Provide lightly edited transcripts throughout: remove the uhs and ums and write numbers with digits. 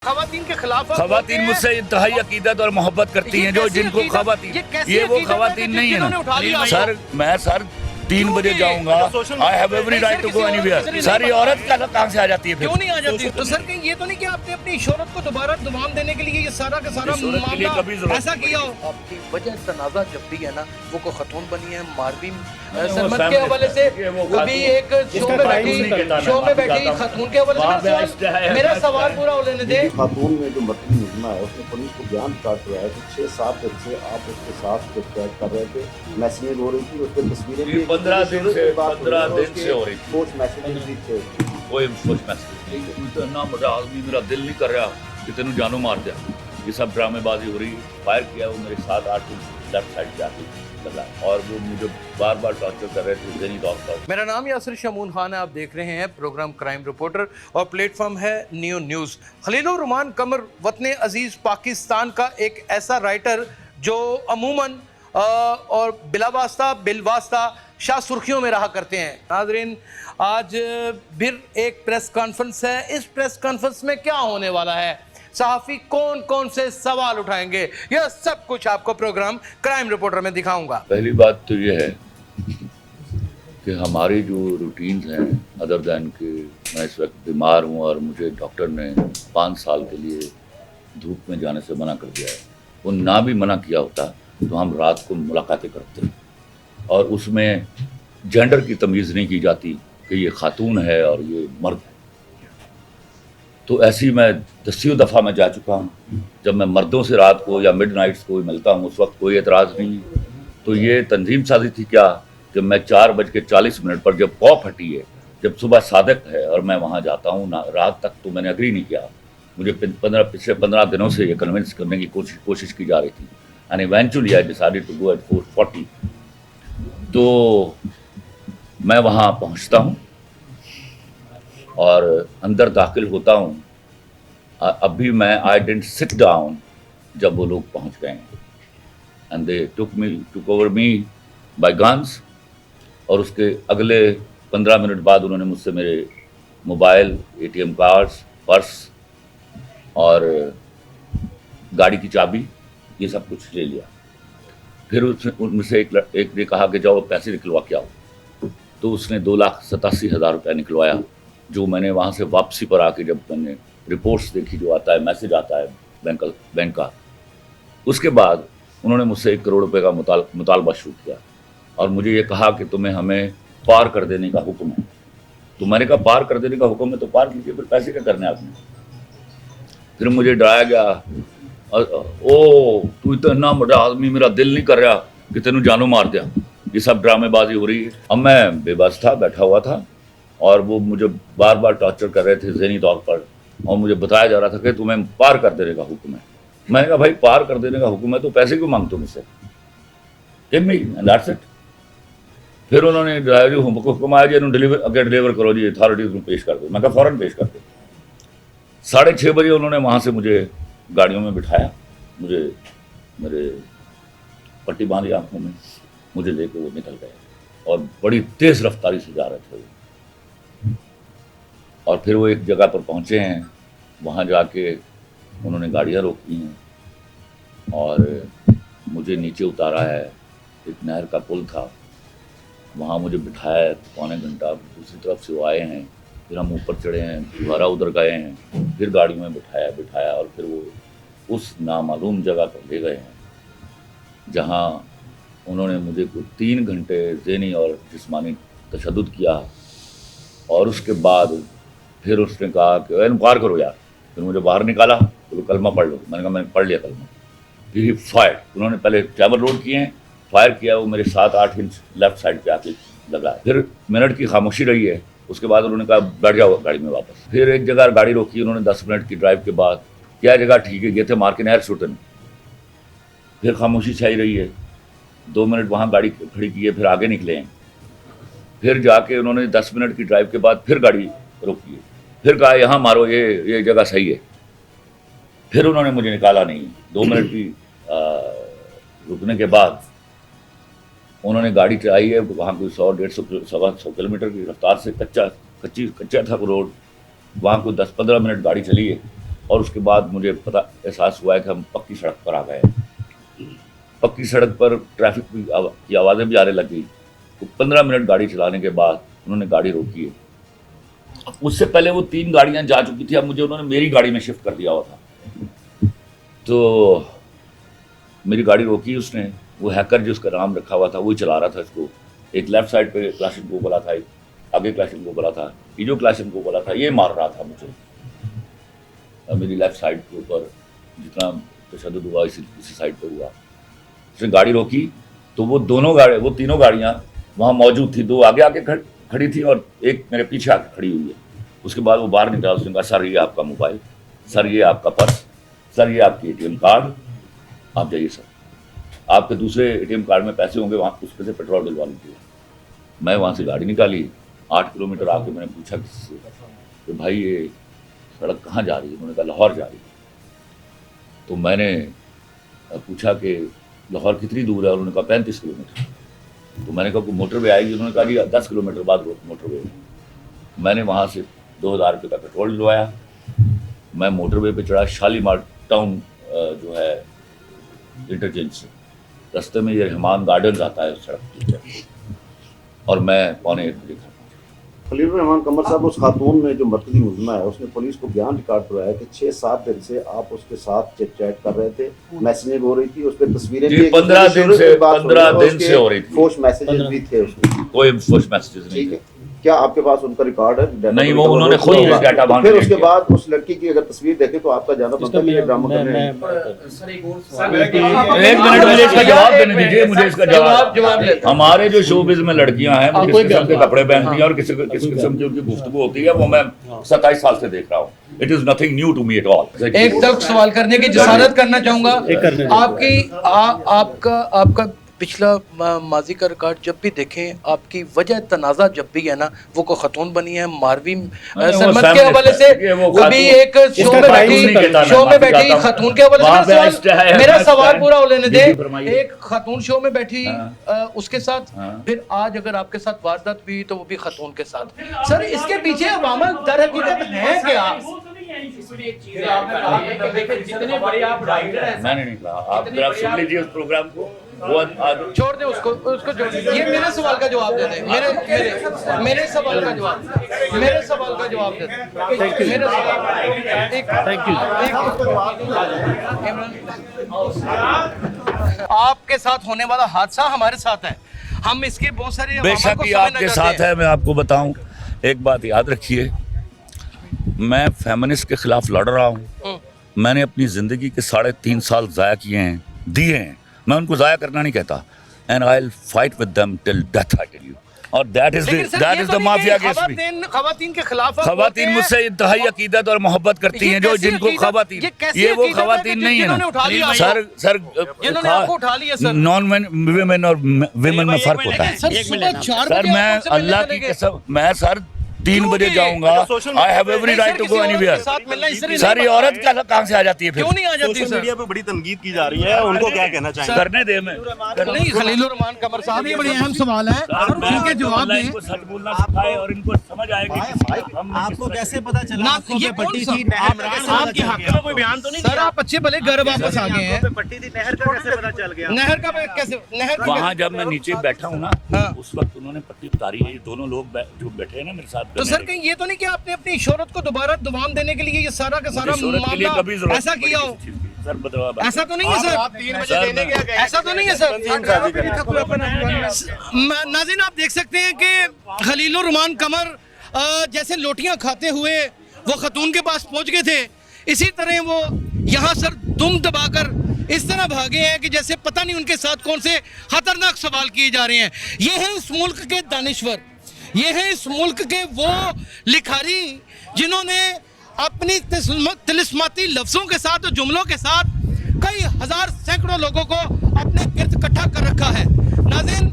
खवातीन के खिलाफ खवातीन मुझसे इंतहाई अकीदत और मोहब्बत करती हैं, जो जिनको खवातीन ये वो खवातीन नहीं है ना सर। मैं सर 3 बजे जाऊंगा, I have every right to go anywhere. सारी औरत कहाँ से आ जाती है फिर? क्यों नहीं आ जाती? तो सर कहीं ये तो नहीं कि आपने अपनी शोहरत को दोबारा दुमाम देने के लिए ये सारा का सारा मामला ऐसा किया हो? आपकी वजह तनाज़ा जब भी है ना वो को खतून बनी है मारवी सरमत के हवाले से, वो भी एक शो में बैठी खतून के हवाले से। मेरा सवाल पूरा हो लेने दे। खातून में जो मरकजी मुजमा है उसने पुलिस को बयान काट रहा है कि 6-7 दिन से आप उसके साथ जो चैट कर रहे थे, मैसेजिंग हो रही थी, उस पर तस्वीरें भी 15 दिन से हो रही थी। पोस्ट मैसेजिंग भी थे। कोई सोच मैसेज तू तो ना बड़ा आदमी, मेरा दिल नहीं कर रहा कि तेनू जानू मार दिया। ये सब ड्रामेबाजी हो रही है। फायर किया वो मेरे 7-8 लेफ्ट साइड पे आके लगा और वो मुझे बार बार टॉर्चर कर रहे थे जहनी तौर पर। मेरा नाम यासिर शमून खान है, आप देख रहे हैं प्रोग्राम क्राइम रिपोर्टर और प्लेटफॉर्म है न्यू न्यूज़। खलीलुर रहमान कमर वतन अजीज़ पाकिस्तान का एक ऐसा राइटर जो अमूमन और बिलावास्ता बिलवास्ता शाह सुर्खियों में रहा करते हैं। नाज़रीन, आज फिर एक प्रेस कॉन्फ्रेंस है। इस प्रेस कॉन्फ्रेंस में क्या होने वाला है, सहाफ़ी कौन कौन से सवाल उठाएंगे, यह सब कुछ आपको प्रोग्राम क्राइम रिपोर्टर में दिखाऊंगा। पहली बात तो ये है कि हमारी जो रूटीन्स हैं, अदर दैन कि मैं इस वक्त बीमार हूँ और मुझे डॉक्टर ने 5 साल के लिए धूप में जाने से मना कर दिया है। वो ना भी मना किया होता तो हम रात को मुलाकातें करते और उसमें जेंडर की तमीज़ नहीं की जाती कि ये खातून है और ये मर्द है। तो ऐसी मैं 10वीं दफ़ा में जा चुका हूँ। जब मैं मर्दों से रात को या मिडनाइट्स को मिलता हूँ उस वक्त कोई एतराज़ नहीं। तो ये तंजीम साजी थी क्या कि मैं 4:40 पर जब कॉ फटी है, जब सुबह सादक है और मैं वहाँ जाता हूँ ना, रात तक तो मैंने अग्री नहीं किया। मुझे पिछले 15 दिनों से ये कन्विंस करने की कोशिश की जा रही थी and eventually I decided to go at 4:40। तो मैं वहाँ पहुँचता हूँ और अंदर दाखिल होता हूँ। अभी मैं आई डिडंट सिट डाउन जब वो लोग पहुँच गए and they took over me by guns. और उसके अगले 15 मिनट बाद उन्होंने मुझसे मेरे मोबाइल, ATM कार्ड्स, पर्स और गाड़ी की चाबी, ये सब कुछ ले लिया। फिर उनसे एक ने कहा कि जाओ पैसे निकलवा के आओ। तो उसने 2,87,000 रुपये निकलवाया, जो मैंने वहाँ से वापसी पर आके जब मैंने रिपोर्ट्स देखी, जो आता है मैसेज आता है बैंक का, उसके बाद उन्होंने मुझसे 1 करोड़ रुपए का मुतालबा शुरू किया और मुझे ये कहा कि तुम्हें हमें पार कर देने का हुक्म है। तो मैंने कहा पार कर देने का हुक्म है तो पार कीजिए, फिर पैसे क्या करने आपने। फिर मुझे डराया गया, ओ तू इतना बड़ा आदमी, मेरा दिल नहीं कर रहा कि तेनू जानू मार दिया। ये सब ड्रामेबाजी हो रही है। अब मैं बेबस था, बैठा हुआ था और वो मुझे बार बार टॉर्चर कर रहे थे ज़हनी तौर पर और मुझे बताया जा रहा था कि तुम्हें पार कर देने का हुक्म है। मैंने कहा भाई पार कर देने का हुक्म है तो पैसे क्यों मांगते हो मुझसे? Give me and that's it. फिर उन्होंने हुक्म आया जी डिलीवर करो जी, अथॉरिटीज़ में पेश कर दो। मैं कहा फ़ौरन पेश कर दो। 6:30 बजे उन्होंने वहाँ से मुझे गाड़ियों में बिठाया, मुझे मेरे पट्टी बांधी आँखों में, मुझे लेके वो निकल गए और बड़ी तेज़ रफ्तारी से जा रहे थे वो। और फिर वो एक जगह पर पहुँचे हैं, वहाँ जाके उन्होंने गाड़ियाँ रोकी हैं और मुझे नीचे उतारा है। एक नहर का पुल था, वहाँ मुझे बिठाया 1.25 घंटा। दूसरी तरफ से वो आए हैं, फिर हम ऊपर चढ़े हैं, दोबारा उधर गए हैं, फिर गाड़ी में बिठाया और फिर वो उस नामालूम जगह पर ले गए हैं जहाँ उन्होंने मुझे कुछ 3 घंटे ज़हनी और जिस्मानी तशद्दुद किया। और उसके बाद फिर उसने कहा कि इनकार करो यार। फिर मुझे बाहर निकाला, तो कलमा पढ़ लो। मैंने कहा मैंने पढ़ लिया कलमा। फिर ही फायर, उन्होंने पहले चैमर रोड किए हैं, फायर किया, वो मेरे 7-8 इंच लेफ्ट साइड पे आके लगा। फिर मिनट की खामोशी रही है, उसके बाद उन्होंने कहा बैठ जाओ गाड़ी में वापस। फिर एक जगह गाड़ी रोकी उन्होंने 10 मिनट की ड्राइव के बाद। क्या जगह ठीक है, ये थे मार के नहर सुटन। फिर खामोशी छाई रही है, 2 मिनट वहाँ गाड़ी खड़ी की है, फिर आगे निकले हैं। फिर जाके उन्होंने 10 मिनट की ड्राइव के बाद फिर गाड़ी रोकी है, फिर कहा यहाँ मारो, ये जगह सही है। फिर उन्होंने मुझे निकाला नहीं। 2 मिनट की रुकने के बाद उन्होंने गाड़ी चलाई है, वहाँ कोई 100-150 किलोमीटर की रफ्तार से कच्चा था रोड, वहाँ कोई 10-15 मिनट गाड़ी चली है और उसके बाद मुझे पता एहसास हुआ है कि हम पक्की सड़क पर आ गए। पक्की सड़क पर ट्रैफिक की आवाज़ें भी आने लगी। तो 15 मिनट गाड़ी चलाने के बाद उन्होंने गाड़ी रोकी है। उससे पहले वो 3 गाड़ियां जा चुकी थी, अब मुझे उन्होंने मेरी गाड़ी में शिफ्ट कर दिया हुआ था। तो मेरी गाड़ी रोकी उसने, वो हैकर जिसका नाम रखा हुआ था वही चला रहा था इसको। एक लेफ्ट साइड पे क्लासिक वाला था, एक आगे क्लासिक वाला था, ये जो क्लासिक वाला था ये मार रहा था मुझे। मेरी लेफ्ट साइड के ऊपर जितना तशद्दुद हुआ इसी साइड पे हुआ। उसने गाड़ी रोकी तो वो तीनों गाड़ियाँ वहाँ मौजूद थी। 2 आगे आके खड़ी थी और एक मेरे पीछे आके खड़ी हुई है। उसके बाद वो बाहर निकला, उसने कहा सर ये आपका मोबाइल, सर ये आपका पर्स, सर ये आपकी ATM कार्ड, आप जाइए सर, आपके दूसरे ATM कार्ड में पैसे होंगे, वहाँ उस पर से पेट्रोल डलवा लीजिए। मैं वहाँ से गाड़ी निकाली, 8 किलोमीटर आके मैंने पूछा किसी से कि भाई ये सड़क कहाँ जा रही है? उन्होंने कहा लाहौर जा रही है। तो मैंने पूछा कि लाहौर कितनी दूर है? उन्होंने कहा 35 किलोमीटर। तो मैंने कहा मोटरवे आएगी? उन्होंने कहा जी 10 किलोमीटर बाद मोटरवे। मैंने वहाँ से 2000 रुपये का पेट्रोल डलवाया, मैं मोटरवे पे चढ़ा शालीमार टाउन जो है इंटरचेंज से। रास्ते में ये रहमान गार्डन्स आता है उस सड़क पर, और मैं 1:45 बजे घर। खलील रहमान कमर साहब, उस खातून ने जो मरकजी मुलजिमा है उसने पुलिस को बयान रिकॉर्ड करवाया कि 6-7 दिन से आप उसके साथ चैट कर रहे थे, मैसेजिंग हो रही थी, उस पर तस्वीरें भी 15 दिन से हो रही थी, फोर्स मैसेजेस भी थे उसमें। कोई फोर्स मैसेजेस नहीं थे। क्या आपके पास उनका रिकॉर्ड है? नहीं, वो उन्होंने खुद ही डाटा बांध फिर उसके बाद उस लड़की की अगर तस्वीर देखें तो आपका ज्यादा बनता है ड्रामा करने में। एक मिनट मुझे इसका जवाब देने दीजिए, मुझे इसका जवाब। हमारे जो शोबिज में लड़कियां हैं वो किस किस्म के कपड़े पहनती हैं और किस किस्म की उनकी गुफ्तगू होती है, वो मैं 27 साल से देख रहा हूँ। It is nothing new to me at all. एक तक सवाल करने की जसारत करना चाहूंगा। आपका पिछला माजी का रिकॉर्ड जब भी देखें, आपकी वजह तनाज़ा जब भी है ना, वो कोई खतून बनी है मारवी सरमत के हवाले से, वो भी एक शो में बैठी खतून के हवाले से। मेरा सवाल पूरा हो लेने दे। एक खतून शो में बैठी उसके साथ, फिर आज अगर आपके साथ वारदात हुई तो वो भी खतून के साथ। सर इसके पीछे अवामल दर हकीकत है क्या? जितने बड़े आप राइटर हैं, मैंने नहीं कहा, आप जरा सुन लीजिए उस प्रोग्राम को, वो छोड़ दे उसको छोड़। ये मेरे सवाल का जवाब दे दे, मेरे सवाल का जवाब दे दे, मेरे सवाल। Thank you. आपके साथ होने वाला हादसा हमारे साथ है, हम इसके बहुत सारे बेशक ही आपके साथ है। मैं आपको बताऊं, एक बात याद रखिए, मैं फेमिनिस्ट के खिलाफ लड़ रहा हूँ। मैंने अपनी जिंदगी के 3.5 साल जाया दिए हैं। मैं उनको जाया करना नहीं कहता। And I will fight with them till death, I tell you. और that is the mafia against me. खवातीन के खिलाफ खवातीन मुझसे इंतहाई अकीदत और मोहब्बत करती हैं, जो जिनको खवातीन, ये वो खवातीन नहीं है ना सर जिन्होंने आपको उठा लिया सर। नॉन विमेन और विमेन में फर्क होता है सर। मैं अल्लाह की कसम, मैं सर 3 बजे जाऊंगा। I have every right to go anywhere. सारी औरत कहाँ से आ जाती है? क्यों नहीं आ जाती? सोशल मीडिया पे बड़ी तनकीद की जा रही है, उनको क्या कहना चाहिए? करने दे। मैं नहीं, खलील रहमान कमर साहब, ये बड़ी अहम सवाल है, इनके जवाब दें। इनको सच बोलना सिखाए और इनको समझ आए कि आपको कैसे पता चला ना ये पट्टी थी आपके हक में कोई बयान तो नहीं सर? आप अच्छे भले घर वापस आ गए हैं। पट्टी थी, नहर का कैसे पता चल गया? नहर का कैसे? नहर वहाँ जब मैं नीचे बैठा हूँ ना, उस वक्त उन्होंने पट्टी उतारी है। ये दोनों लोग जो बैठे हैं ना मेरे साथ, तो सर कहीं ये तो नहीं कि आपने अपनी शोहरत को दोबारा दुबान देने के लिए ये सारा का सारा मामला ऐसा किया हो? सर बताओ, ऐसा तो नहीं है सर? आप 3 बजे लेने गया गए, ऐसा तो नहीं है सर? नाज़रीन, आप देख सकते हैं कि खलील रहमान कमर जैसे लोटियां खाते हुए वो खतून के पास पहुंच गए थे, इसी तरह वो यहाँ सर दुम दबाकर इस तरह भागे हैं कि जैसे पता नहीं उनके साथ कौन से खतरनाक सवाल किए जा रहे हैं। ये हैं इस मुल्क के दानिश्वर, ये हैं इस मुल्क के वो लिखारी जिन्होंने अपनी तिलिस्माती लफ्ज़ों के साथ और जुमलों के साथ कई हजार सैकड़ों लोगों को अपने गिर्द इकट्ठा कर रखा है। नाज़रीन,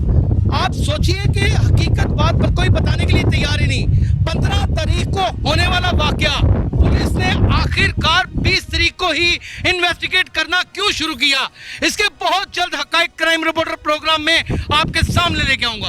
आप सोचिए कि हकीकत बात पर कोई बताने के लिए तैयार ही नहीं। 15 तारीख को होने वाला वाकया पुलिस ने आखिरकार 20 तारीख को ही इन्वेस्टिगेट करना क्यों शुरू किया, इसके बहुत जल्द हक़ाइक़ क्राइम रिपोर्टर प्रोग्राम में आपके सामने लेके आऊंगा।